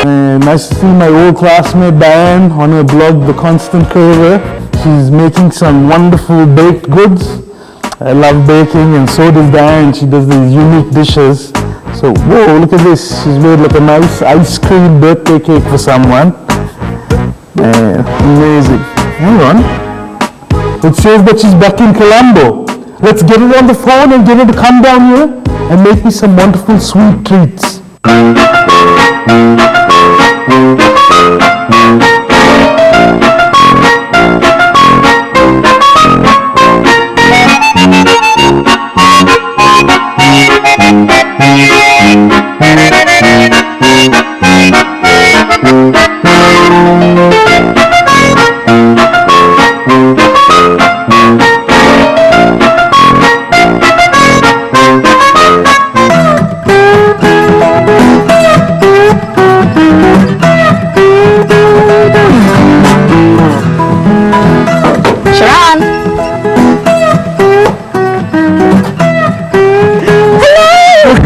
And nice to see my old classmate Diane on her blog, The Konstant Kraver. She's making some wonderful baked goods. I love baking, and so does Diane. She does these unique dishes. So, whoa, look at this. She's made like a nice ice cream birthday cake for someone. Man, amazing. Hang on. It says that she's back in Colombo. Let's get her on the phone and get her to come down here and make me some wonderful sweet treats.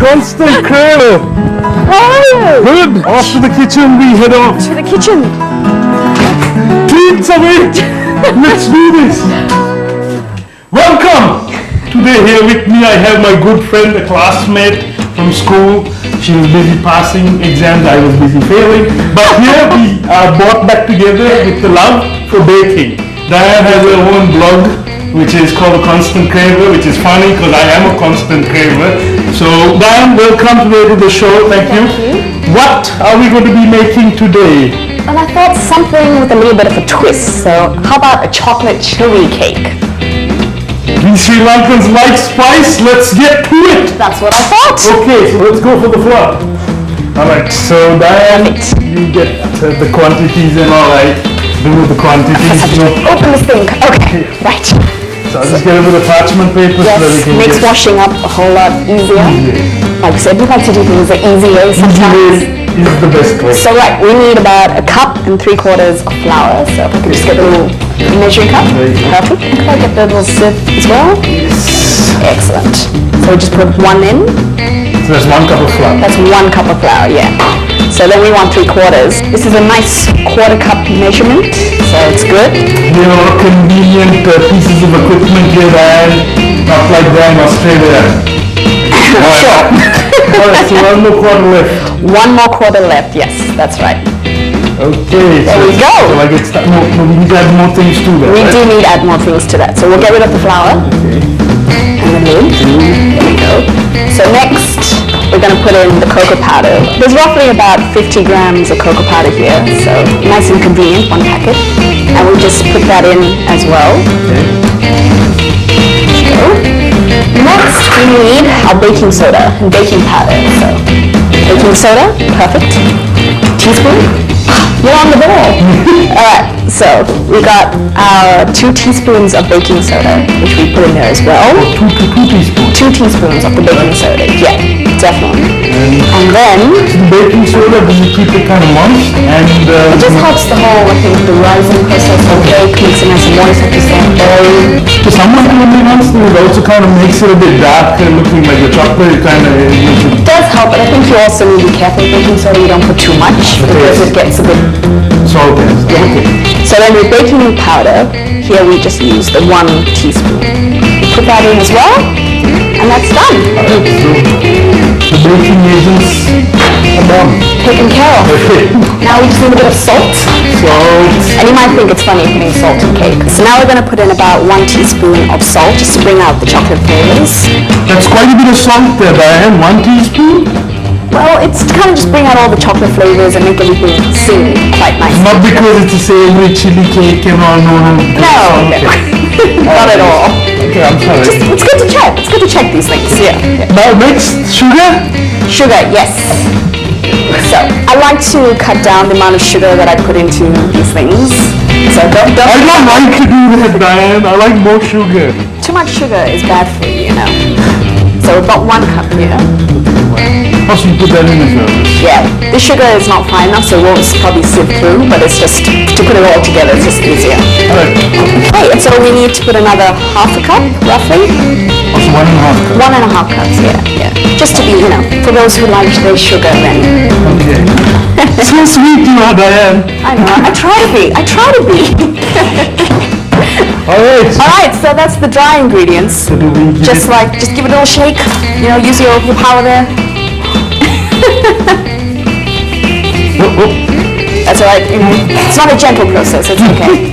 Konstant Kraver! How are you? Good! Off to the kitchen we head off. To the kitchen. Treats away! Let's do this! Welcome! Today here with me I have my good friend, a classmate from school. She was busy passing exams, I was busy failing. But here we are brought back together with the love for baking. Diane has her own blog, which is called Konstant Kraver, which is funny because I am a constant craver. So Diane, welcome today to the show. Thank you. What are we going to be making today? Well, I thought something with a little bit of a twist. So how about a chocolate cherry cake? We Sri Lankans like spice. Let's get to it. That's what I thought. Okay, so let's go for the flour. Alright, so Diane, you get the quantities and alright. Do the quantities. Open this thing. Okay, right. So I'll just get a bit of parchment paper so that we can makes washing up a whole lot easier. Like I said, we like to do things the easy way sometimes. Easy way is the best way. So right, we need about 1 3/4 cups of flour. So if I can just get a little measuring cup. Perfect. And can I get the little sieve as well? Yes. Excellent. So we just put 1 in. So that's 1 cup of flour. That's 1 cup of flour, yeah. So then we want 3/4. This is a nice 1/4 cup measurement, so it's good. You know, convenient pieces of equipment here, and not like that in Australia. Sure. Alright, so 1 more quarter left. 1 more quarter left, yes, that's right. Okay. There we go. So like it's no, we need to add more things to that. We do need to add more things to that. So we'll get rid of the flour. Okay. And the lid. There we go. So next, we're going to put in the cocoa powder. There's roughly about 50 grams of cocoa powder here, so nice and convenient, 1 packet. And we'll just put that in as well. Okay. There we go. Next, we need our baking soda and baking powder. So, baking soda, perfect. Teaspoon. You're on the ball. Alright, so we got our 2 teaspoons of baking soda, which we put in there as well. 2 teaspoons. 2 teaspoons of the baking soda, yeah, definitely. And then baking soda, does it keep it kind of moist? And it just helps the whole, I think, the rising process of cake, makes it nice and moist at the same time. to someone who only wants to, it also kind of makes it a bit darker looking like the chocolate kind of. It does help, but I think you also need to be careful with baking soda. You don't put too much because it gets a bit salt and stuff. Yeah. Okay. So then with baking powder, here we just use the 1 teaspoon. We put that in as well, and that's done. So the baking agents are done. Taken care of. Okay. Now we just need a bit of salt. Salt. And you might think it's funny putting salt in cake. So now we're going to put in about 1 teaspoon of salt just to bring out the chocolate flavors. That's quite a bit of salt there, Diane. 1 teaspoon? Well, it's to kind of just bring out all the chocolate flavors and make everything sing quite nice. Not because it's the same with chili cake and all, no. No, not at all. Okay, I'm sorry. It's good to check. It's good to check these things. Yeah. Now next, sugar? Sugar, yes. So I like to cut down the amount of sugar that I put into these things. So don't. I don't like to do that, Diane. I like more sugar. Too much sugar is bad for you, you know. So So about 1 cup here. Oh, so you put that in as well? Yeah, the sugar is not fine enough, so it won't probably sieve through, but it's just to put it all together, it's just easier. Alright. Okay, and so we need to put another half a cup, roughly. Also 1.5 cup. 1.5 cups, yeah. Just to be, for those who like their sugar, then. Okay. So sweet you are, Diane. I know, I try to be. Alright, so that's the dry ingredients. So do we Just give it a little shake, use your power there. That's alright, it's not a gentle process, it's okay.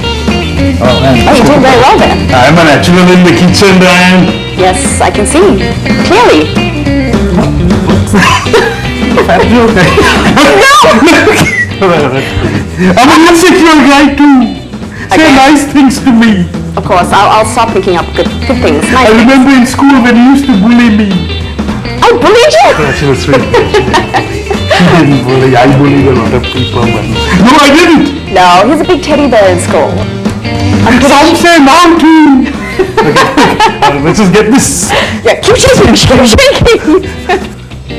Oh man. Oh, you're doing very well there. I'm a natural in the kitchen, Diane. Yes, I can see, clearly. I'm an insecure guy too. Say nice things to me. Of course, I'll start picking up good things. Nice I remember in school when you used to bully me. I bullied you? Yeah, she was sweet. She didn't bully. I bullied a lot of people. But... No, I didn't. No, he's a big teddy bear in school. Some say mom too. Okay, let's just get this. Yeah, keep shaking.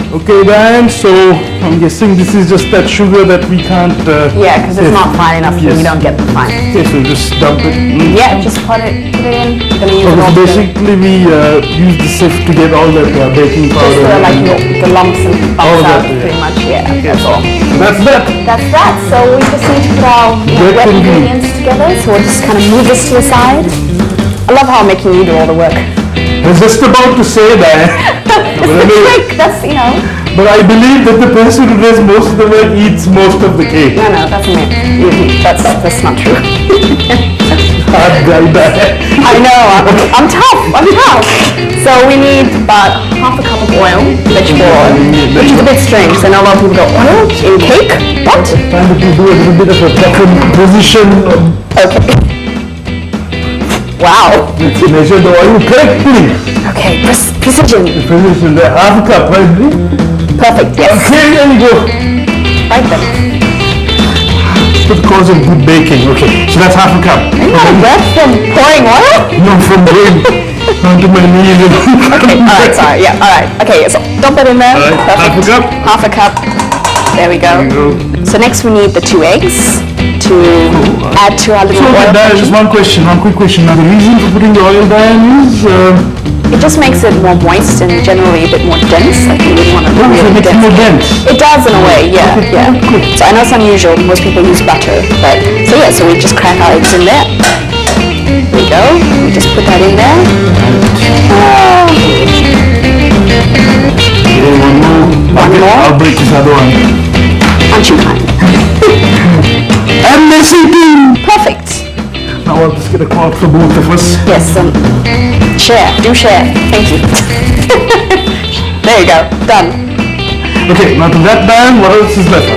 Okay, Diane, so I'm guessing this is just that sugar that we can't... Yeah, because it's not fine enough and we don't get the fine. Okay, so just dump it. Yeah, just put it in. Gonna use So it all basically we use the sieve to get all that baking powder. Just the lumps and all bumps that, out, pretty much, yeah, that's all. That's that. That's that, so we just need to put our wet ingredients together, so we'll just kind of move this to the side. I love how I'm making you do all the work. I was just about to say that. It's the trick, that's, But I believe that the person who does most of the work eats most of the cake. No, that's me. That's not true. Hard guy, Diane. I know, I'm tough. So we need about half a cup of oil, vegetable oil, which is a bit strange. So I know a lot of people go, oil in cake? What? Time that you do a little bit of a proper position. Okay. Wow. Let's measure the oil correctly. Okay, precision. Precision there, half a cup, right? Perfect, yes. Okay, there you go. Right then. For the cause of good baking. Okay, so that's half a cup. That's from pouring oil? No, from brain onto my knees. Okay, alright, sorry, yeah, alright. Okay, so dump it in there. Alright, half a cup. Half a cup. There we go. So next we need the 2 eggs to add to our little oil. Diane, just one quick question. Now the reason for putting the oil, Diane, is... It just makes it more moist and generally a bit more dense. Like you really want to it makes it more dense. It does in a way, yeah. So I know it's unusual, most people use butter, but so we just crack our eggs in there. There we go. We just put that in there. One more. I'll break this other one. Aren't you kind? And messy too. Perfect. Now I'll just get a quart for both of us. Yes, do share. Thank you. There you go, done. Okay, now to that, Diane, what else is left?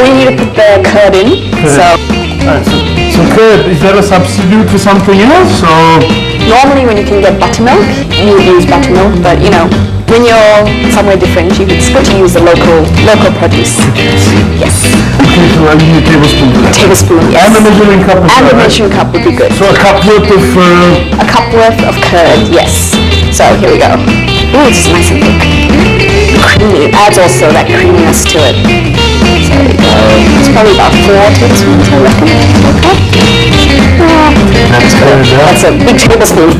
We need to put the curd in. Alright, so curd, is that a substitute for something else, or? Normally when you can get buttermilk, you would use buttermilk, but when you're somewhere different, it's good to use the local produce. Yes. Okay, so I need a tablespoon for that. Tablespoon, yes. And the measuring cup as well, And the right? measuring cup would be good. So a cup worth of... A cup worth of curd, yes. So here we go. Ooh, it's nice and thick. Creamy. It adds also that creaminess to it. So there we go. It's probably about 4 tablespoons, I reckon. That's a big tablespoon.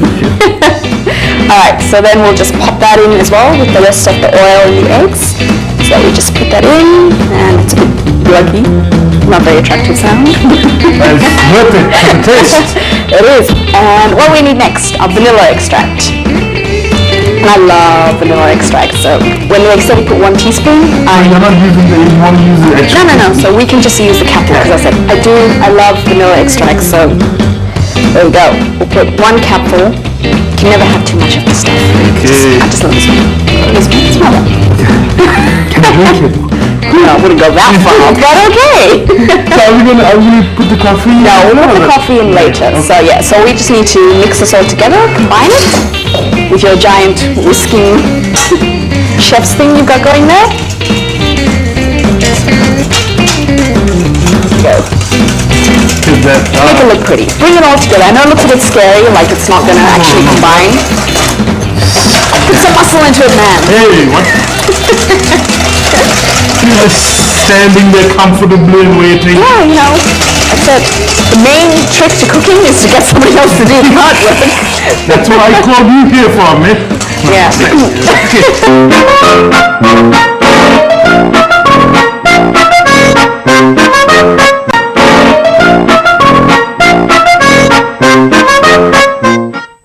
Alright, so then we'll just pop that in as well with the rest of the oil and the eggs. So we just put that in, and it's a bit bluggy, not very attractive sound. It's worth it for the taste. It is. And what we need next, our vanilla extract. And I love vanilla extract, so when they say put 1 teaspoon, You're not using you want to use the extra. No, so we can just use the capful, because I said, I love vanilla extract, so there we go. We'll put 1 capful. You can never have too much of this stuff. Okay. I just love this one. Smell that. Can I drink it? No, I wouldn't go that far, but okay. So are we going to put the coffee in? No, we'll put the coffee in later. Okay. So we just need to mix this all together, combine it with your giant whisking chef's thing you've got going there. Go. Make it look pretty. Bring it all together. I know it looks a bit scary, like it's not going to actually combine. Put some muscle into it, man. Hey, what? You're just standing there comfortably and waiting. Yeah, you know, that's it. The main trick to cooking is to get somebody else to do the hard work. That's what I called you here for, man. Yeah.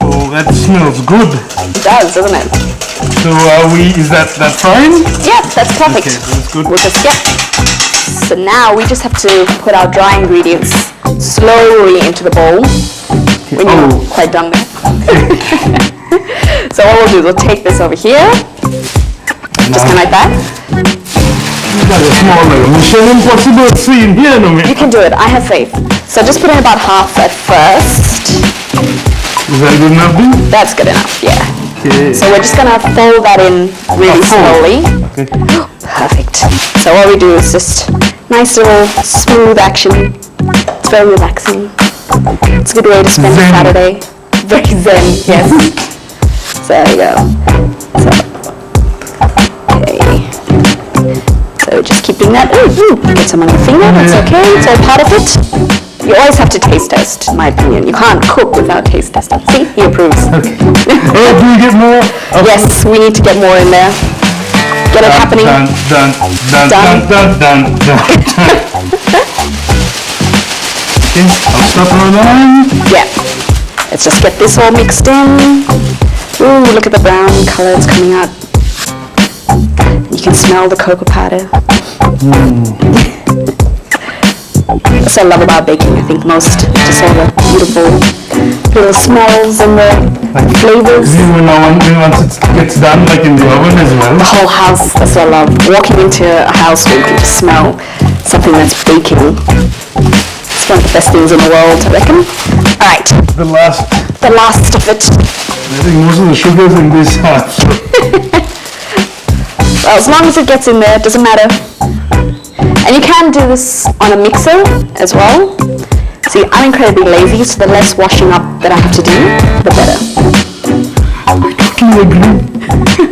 Oh, that smells good. It does, doesn't it? So is that fine? Yeah, that's perfect. Okay, that's good. We'll just, yeah. So now we just have to put our dry ingredients slowly into the bowl when you're quite done there. So what we'll do is we'll take this over here, just kind of like that. You got a small Mission Impossible scene here, no man. You can do it, I have faith. So just put in about half at first. Is that good enough, dude? That's good enough, yeah. Okay. So we're just gonna fold that in really slowly. Okay. Perfect. So what we do is just nice little smooth action. It's very relaxing. It's a good way to spend a Saturday. Very zen, yes. So there you go. So, okay. So just keep doing that. Ooh, get some on your finger, that's okay. It's all part of it. You always have to taste test, in my opinion. You can't cook without taste testing. See, he approves. Okay. Oh, do you get more? Okay. Yes, we need to get more in there. Get it happening. Done. Okay, I'll stop right on. Yeah. Let's just get this all mixed in. Ooh, look at the brown color it's coming out. You can smell the cocoa powder. That's what I love about baking, I think, most. Just all the beautiful little smells and the flavors. Once it gets done, like in the oven as well. The whole house, that's what I love. Walking into a house where you can just smell something that's baking. It's one of the best things in the world, I reckon. Alright. The last of it. I think most of the sugar's in this half. So. Well, as long as it gets in there, it doesn't matter. And you can do this on a mixer as well. See, I'm incredibly lazy, so the less washing up that I have to do, the better. I totally agree.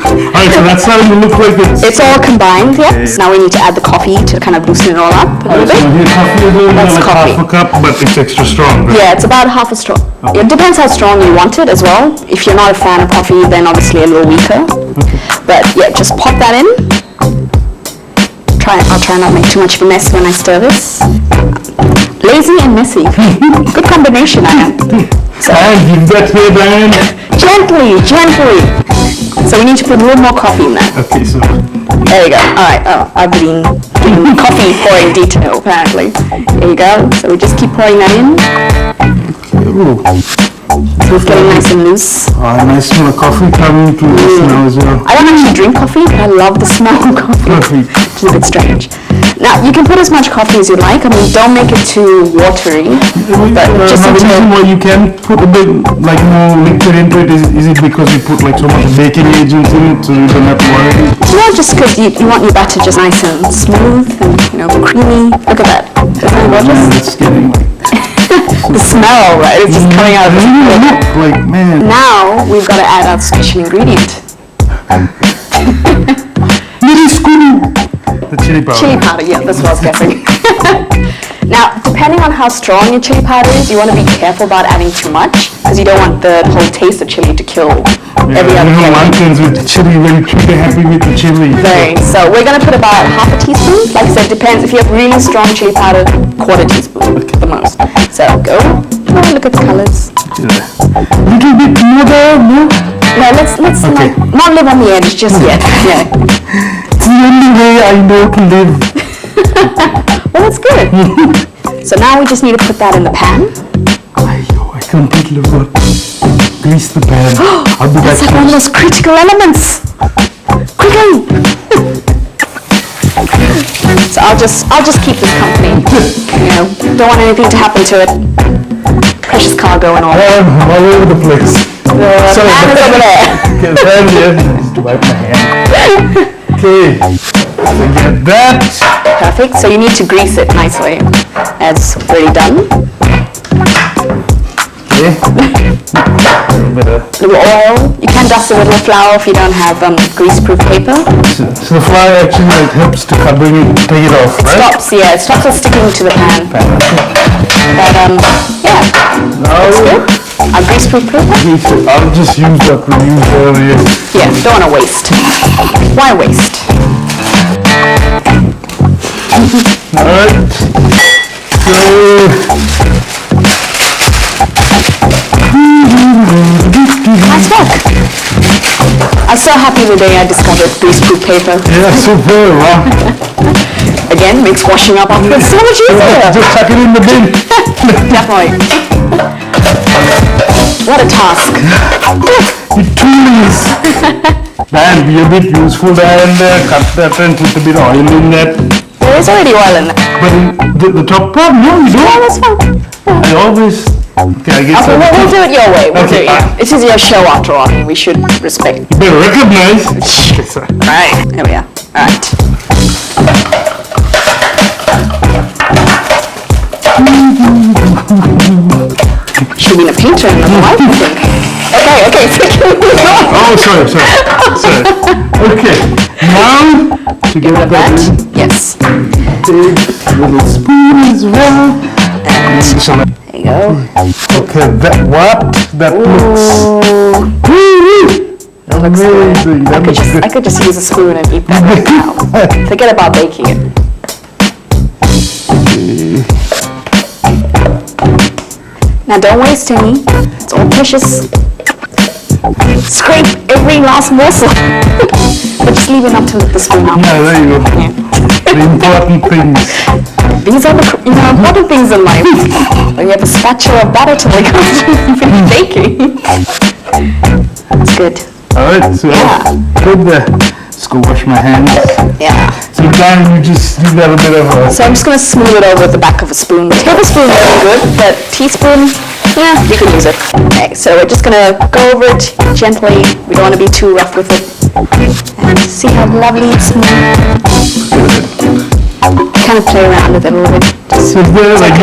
Alright, so that's starting to look like It's all combined, yeah. Okay. So now we need to add the coffee to kind of loosen it all up a little So bit. here's coffee as well, That's like coffee. half a cup, but it's extra strong, right? Yeah, it's about half a straw. It depends how strong you want it as well. If you're not a fan of coffee, then obviously a little weaker. But yeah, just pop that in. I'll try not to make too much of a mess when I stir this. Lazy and messy. Good combination, I am. So, And give that here, Diane. gently. So we need to put a little more coffee in that. Okay, so There you go. Alright, I've been doing coffee pouring detail, apparently. There you go. So we just keep pouring that in. So it's getting nice and loose. nice smell of coffee coming to this now as well. I don't actually drink coffee, but I love the smell of coffee. Which is a bit strange. Now, you can put as much coffee as you like. I mean, don't make it too watery. But just the reason why you can put a bit like more liquid into it is it because you put like so much baking agents in it, so you don't have to worry? No, just because you want your batter just nice and smooth and, creamy. Look at that. Isn't that gorgeous? It's getting like The smell, right? It's just coming out of look like, man. Now, we've got to add our special ingredient. The chili powder. Chili powder, yeah, that's what I was guessing. Now, depending on how strong your chili powder is, you want to be careful about adding too much, because you don't want the whole taste of chili to kill every other flavor. Mountains with chili, very happy with the chili. Very. So we're going to put about half a teaspoon. Like I said, depends. If you have really strong chili powder, quarter teaspoon, the most. So go. Oh, look at the colors. Little bit more there, no? No, let's Okay. not live on the edge just yet. Yeah. It's the only way I know to live. Well, that's good. So now we just need to put that in the pan. I completely forgot. Grease the pan. I'll be That's back. like one of those critical elements. Quickly. So I'll just keep this company. Don't want anything to happen to it. Precious cargo and all. I'm all over the place. The pan is over there. Okay, then I need to wipe my hand. Okay, so get that. Perfect. So you need to grease it nicely. That's already done. Okay. little bit of... little oil. You can dust it with a little flour if you don't have grease-proof paper. So the flour actually like helps to bring it, take it off, right? It stops it sticking to the pan. But yeah, now, that's good. Our grease-proof paper. I'll just use what we used earlier. Yeah, don't want to waste. Why waste? Alright. So... Nice work. I'm so happy the day I discovered greaseproof paper. Yeah, super, wow. Again, makes washing up afterwards so much easier. Just chuck it in the bin. Definitely. What a task. It tools. Man, be a bit useful and cut that and put a bit of oil in that. There is already oil in there. But in the top part, no, you don't. Yeah, that's fine. I always... Okay, I guess Okay, we'll do it your way. We'll do it, yeah. This is your show after all. We should respect. You better recognize. Right, here we are. Alright. Should be in a painter and not a wife, I think. Okay, Oh, sorry. Okay, now to get that in. Yes. Big little spoon as well. There you go. Okay, that looks amazing. That looks good. I could just use a spoon and eat that right now. Forget about baking it. Now don't waste any. It's all precious. Scrape every last morsel. But just leave enough to lick the spoon out. Yeah, there you go. Yeah. The important things. These are the important things in life. When you have a spatula of batter till it comes to finish baking. It's good. Alright, so good there. Let's go wash my hands. Yeah. So then you just leave that a bit of a... So I'm just going to smooth it over with the back of a spoon. Tablespoon is really good, but teaspoon, yeah, you can use it. Okay, so we're just going to go over it gently. We don't want to be too rough with it. And see how lovely and smooth. Kind of play around with it a little bit. So there, like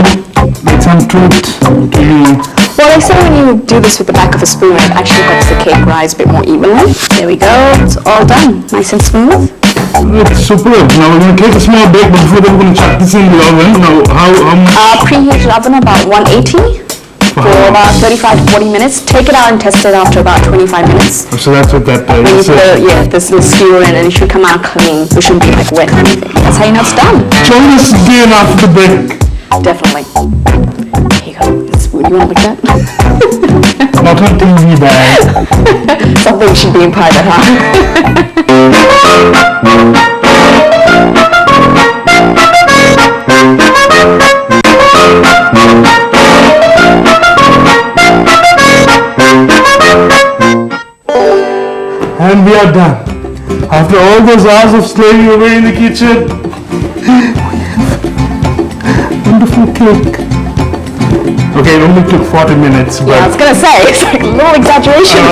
some truth to you. Well, they say when you do this with the back of a spoon, it actually helps the cake rise a bit more evenly. There we go. It's all done. Nice and smooth. It's superb. Now we're going to take a small break, but before that we're going to chuck this in the oven. Now, how much? Preheated oven about 180 for about 35 to 40 minutes. Take it out and test it after about 25 minutes. So that's what that When you put this little skewer in, and it should come out clean. It shouldn't be like wet or anything. That's how you know it's done. Join us again after the break. Definitely. Here you go. Spoon. You want to lick that? Not on TV, bag. Something should be in private, huh? And we are done. After all those hours of slaving away in the kitchen, wonderful cake. Okay, it only took 40 minutes. But Yeah, I was going to say, it's like a little exaggeration.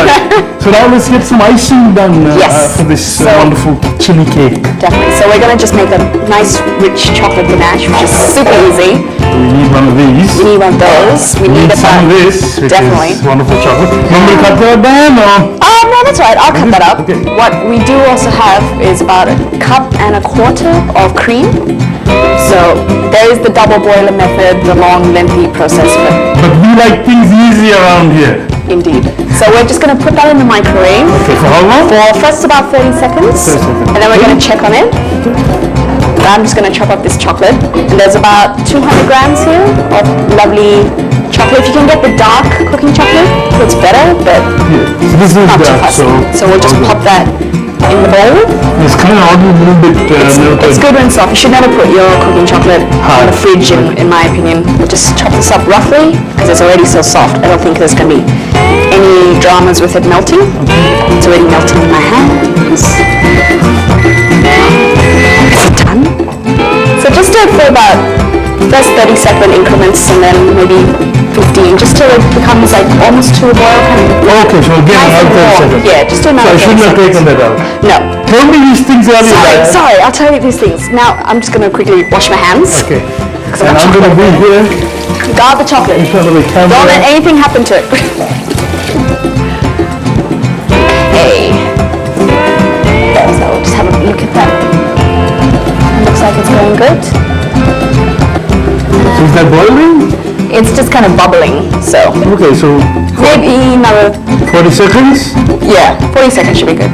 So now let's get some icing done Yes. for this wonderful chili cake. Definitely. So we're going to just make a nice, rich chocolate ganache, which is super easy. We need one of these. We need one of those. We need some of this, which Definitely. is wonderful chocolate. You want me to cut that down, or? No, that's all right. I'll cut that up. Okay. What we do also have is about a cup and a quarter of cream. So there is the double boiler method, the long, lengthy process. But we like things easy around here. Indeed. So we're just going to put that in the microwave. Okay, for how long? For first about 30 seconds. 30 seconds. And then we're going to check on it. And I'm just going to chop up this chocolate. And there's about 200 grams here of lovely chocolate. If you can get the dark cooking chocolate, it's better, but Yeah. So this is not too dark, fussy. so... So we'll just pop that in the bowl. It's kind of oddly a little bit melted. It's good when soft. You should never put your cooking chocolate in the fridge, in my opinion. We'll just chop this up roughly, because it's already so soft. I don't think there's going to be any dramas with it melting. It's already melting in my hands. Is it done? So just do it for about first 30-second increments, and then maybe 15, just till it becomes like almost to a boil. Okay, so again, Nice and warm. another 30 seconds. Yeah, just do another So I shouldn't 30 have taken seconds. that out. No. Tell me these things earlier. Sorry, I'll tell you these things. Now, I'm just going to quickly wash my hands. Okay. Because And I'm going to be here Guard the chocolate. in front of the camera. Don't let anything happen to it. Okay. So we'll just have a look at that. Looks like it's going good. So is that boiling? It's just kind of bubbling, so Okay, so maybe another, 40 seconds? yeah, 40 seconds should be good.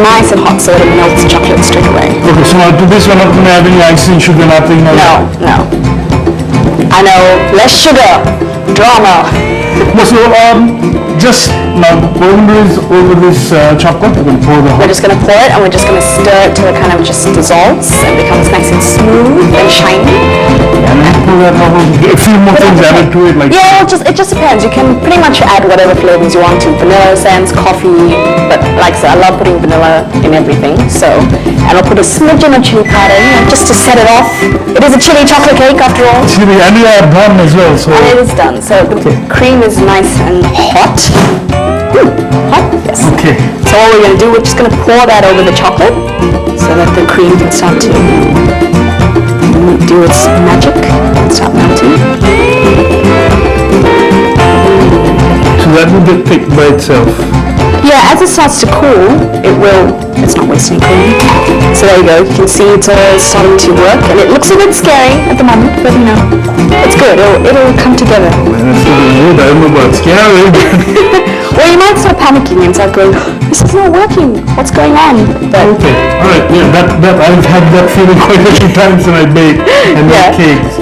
Nice and hot so it melts chocolate straight away. Okay, so now to this we're not going to have any icing, sugar, nothing? No. I know, less sugar, drama. So, just now pour over this chocolate, you can pour the We're hot. just going to pour it and we're just going to stir it till it kind of just dissolves and becomes nice and smooth and shiny. And then pour that over, a few more things added to it, like Yeah, it just depends. You can pretty much add whatever flavors you want to. Vanilla essence, coffee, but like I said, I love putting vanilla in everything. So, and I'll put a smidgen of chili powder, just to set it off. It is a chili chocolate cake after all. chili, and you are done as well. So And it is done. So the cream is nice and hot. Hot? Yes. okay, So all we're going to do, we're just going to pour that over the chocolate so that the cream can start to do its magic and start melting. so that will get thick by itself. Yeah, as it starts to cool, it's not wasting cream. So there you go, you can see it's all starting to work and it looks a bit scary at the moment, but it's good, it'll come together. Man, that's really good. I don't know about scary. Well, you might start panicking and start going, this is not working, what's going on? But Okay, alright, yeah, that I've had that feeling quite a few times when I bake and make Yeah. cakes.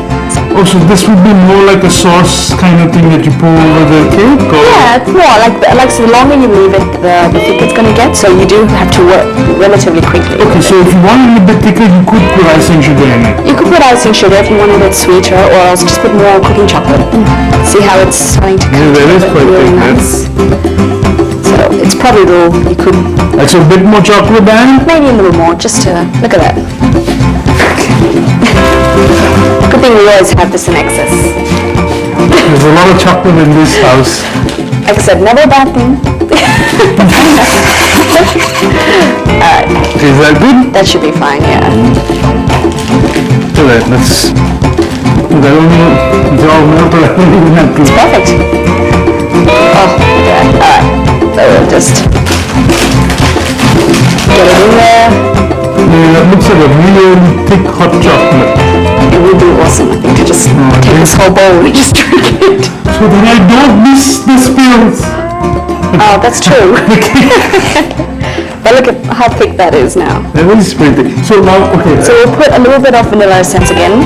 Also, this would be more like a sauce kind of thing that you pour over the cake, or? yeah, it's more like so the longer you leave it, the thicker it's going to get, so you do have to work relatively quickly. Okay, so if you want it a bit thicker, you could put icing sugar in it. You could put icing sugar if you wanted it sweeter, or else just put more cooking chocolate. See how it's starting to come Yeah, that is together quite really thick, yeah. nice. So it's probably you could Like, so a bit more chocolate than? maybe a little more just to look at that. Good thing we always have this in excess. There's a lot of chocolate in this house. Like I said, never a bad thing. Is that good? That should be fine, yeah. Alright, let's... I don't know, it's all melted, I don't even have to... Perfect. Oh, yeah. Alright. So we'll just get it in there. Yeah, that looks like a really thick hot chocolate. It would be awesome, I think, to just take this whole bowl and just drink it. So then I don't miss the spills. Oh, that's true. But look at how thick that is now. That is pretty thick. So now, okay, So we'll put a little bit of vanilla essence again.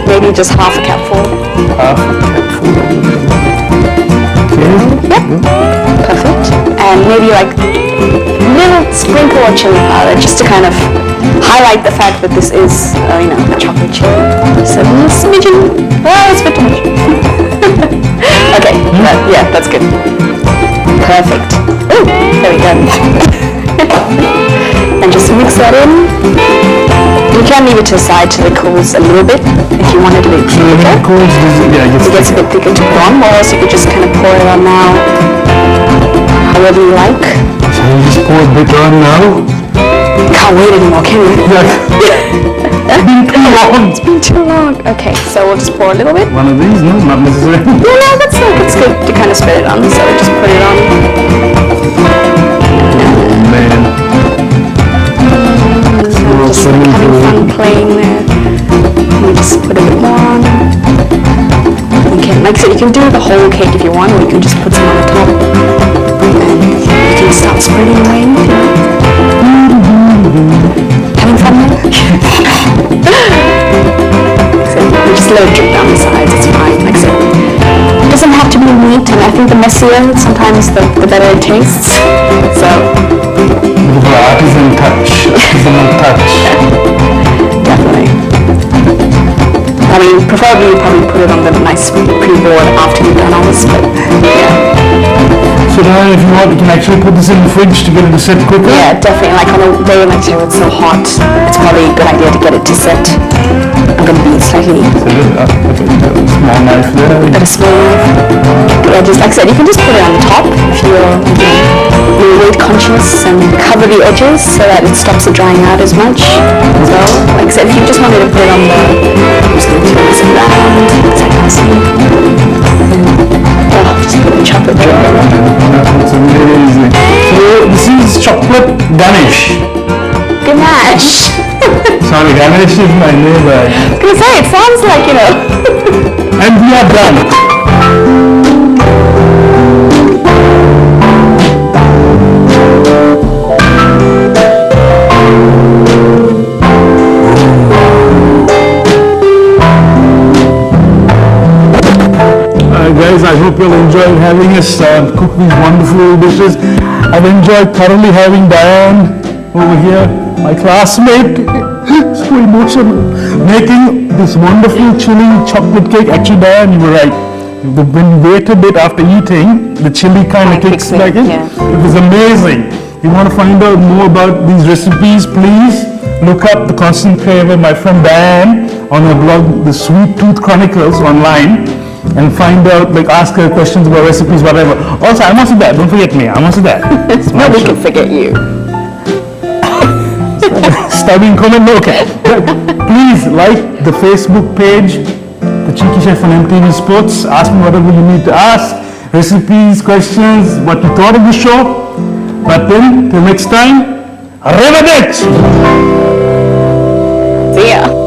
Maybe just half a cupful. half a cupful. Okay. Yep. Perfect. And maybe like a little sprinkle of chili powder just to kind of highlight the fact that this is, a chocolate chili. So a little smidgen. Oh, it's a bit too much. Okay, that's good. Perfect. Ooh, there we go. And just mix that in. You can leave it to the side till it cools a little bit if you wanted it to be So when thicker. it cools, It gets a bit thicker to put on, or else you could just kind of pour it on now, however you like. So you just pour a bit on now. Can't wait anymore, can you? It's been too long. It's been too long. Okay, so we'll just pour a little bit. One of these? No, not necessary. No, that's good to kind of spread it on. So just put it on. Man. So just having fun playing there. We just put a bit more on. You can, like I said, you can do the whole cake if you want, or you can just put some on the top. And you can start spreading away if you like. Having fun there? So we just let it drip down the sides, it's fine. Like I said, it doesn't have to be neat, and I think the messier, sometimes the better it tastes. So, Artisan touch. Artisanal touch. definitely. I mean, preferably you probably put it on the nice pre-board after you've done all this, but yeah. So now if you want, you can actually put this in the fridge to get it to set quicker. Yeah, definitely. Like on a day like today where it's so hot, it's probably a good idea to get it to set. I'm going to be slightly Small knife there. at a small knife. Yeah, just like I said, you can just put it on top if you're weight conscious and cover the edges so that it stops it drying out as much. So, like I said, if you just wanted to put it on the, I'm just going to turn this around, so I can see. Oh, just put the chocolate drip in. That's amazing. So chocolate Ganesh. Ganache. Sorry, Ganesh is my neighbor. I was gonna say, it sounds like, And we are done. Guys, I hope you'll enjoy having us cook these wonderful dishes. I've enjoyed thoroughly having Diane over here, my classmate, so emotional, making this wonderful chili chocolate cake. Actually, Diane, you were right. When you wait a bit after eating, the chili kind of kicks back in. yeah. It was amazing. You want to find out more about these recipes, please look up the Konstant Kraver, my friend Diane, on her blog, The Sweet Tooth Chronicles, online, and find out, like, ask her questions about recipes, whatever. Also, I'm also there. Don't forget me. I'm also there. nobody can forget you. Studying comment? No, okay. Please like the Facebook page, The Cheeky Chef on MTV Sports. Ask me whatever you need to ask. Recipes, questions, what you thought of the show. But then, till next time, arrivederci! See ya.